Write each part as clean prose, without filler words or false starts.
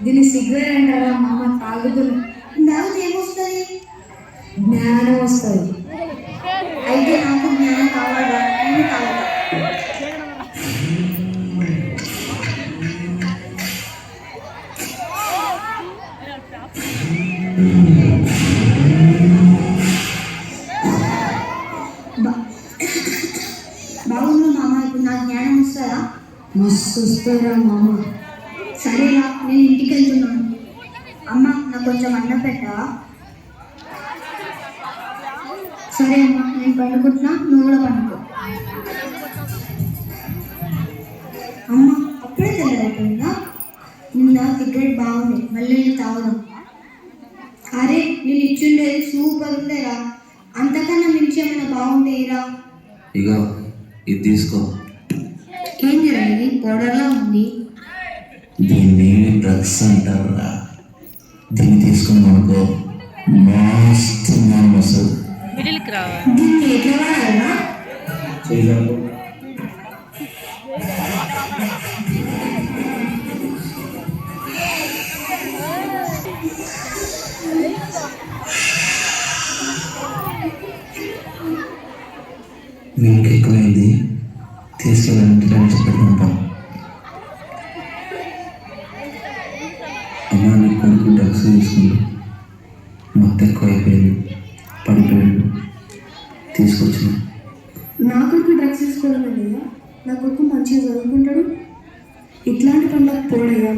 దీన్ని సిగరెట్ అంటారా మామ? తాగుతున్నా. తాగితే ఏమొస్తుంది? జ్ఞానం వస్తుంది. అయితే నాకు జ్ఞానం కావాలా? నేను కావాలా? బాగుంది మామ. ఇప్పుడు నాకు జ్ఞానం వస్తుందా? మస్తు వస్తుందా మామ. సరేనా, నేను ఇంటికి వెళ్తున్నాను. అమ్మ, నాకు కొంచెం అన్నం పెట్టావా? సరే అమ్మ, నేను పండుకుంటున్నా, నువ్వు కూడా పండుకో. అమ్మ, అప్పుడే తెల్లరైపోయిందా? నిన్న సిగరెట్ బాగుంది, మళ్ళీ తాగుదాం. అరే, నేను ఇచ్చిండేది సూపర్ ఉండేరా. అంతకన్నా మించి ఏమైనా బాగుండేరా? ఇక ఇది తీసుకో. ఏంటి రా ఇది? పౌడర్లా ఉంది. దీన్ని డ్రగ్స్ అంటారా. దీన్ని తీసుకున్నాం అనుకో, మస్తు జ్ఞానం వస్తుంది. దీన్ని ఎట్లా వాడాలా? చేయలేదు. మీకు ఎక్కువైంది, తీసుకెళ్ళాలంటే చెప్పేద్దాం. అమ్మ, నీ కొడుకు డ్రగ్స్ తీసుకుంటూ మొత్తం ఎక్కువ అయిపోయింది, పడిపోయాడు, తీసుకొచ్చిన. నా కొడుకు డ్రగ్స్ తీసుకోవడం లేదా? నా కొడుకు మంచిగా చదువుకుంటాడు, ఇట్లాంటి పనులకు పోడయ్యా.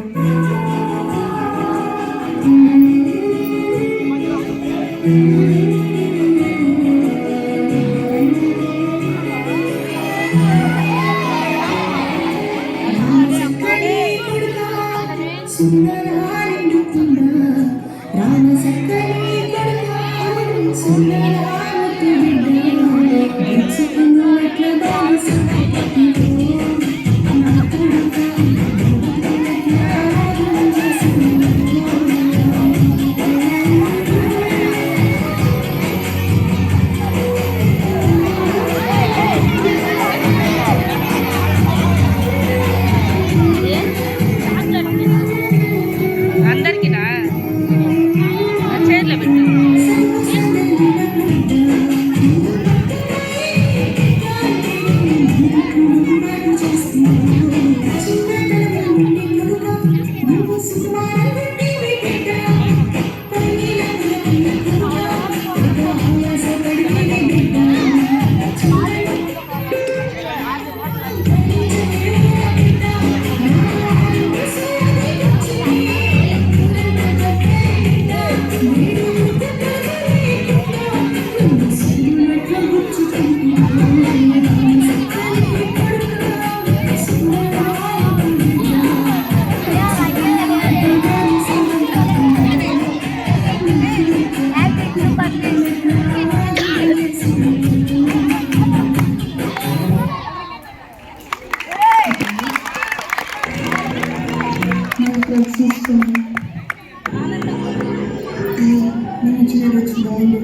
నేను చిన్న రోజు బాగుంది,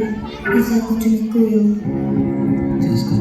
ఈసారి కొంచెం ఎక్కువ తీసుకో.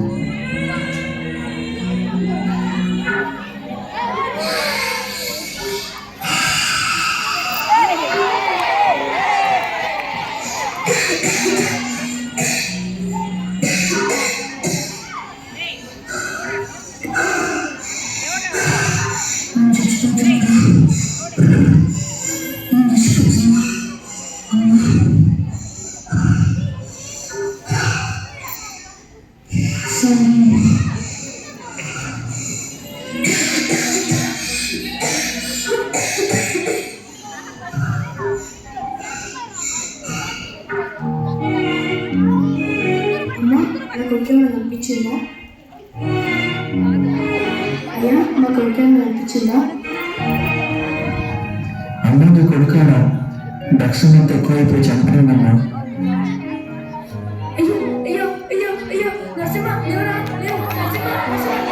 వచ్చిందా? అమ్మకి కొడుకాడ డ్రగ్స్ అంత ఎక్కువైపోయి చనిపోయిందమ్మా. అయ్యో అయ్యో అయ్యో అయ్యో నరసింహ లేవరా లేవు నరసింహ నరసింహ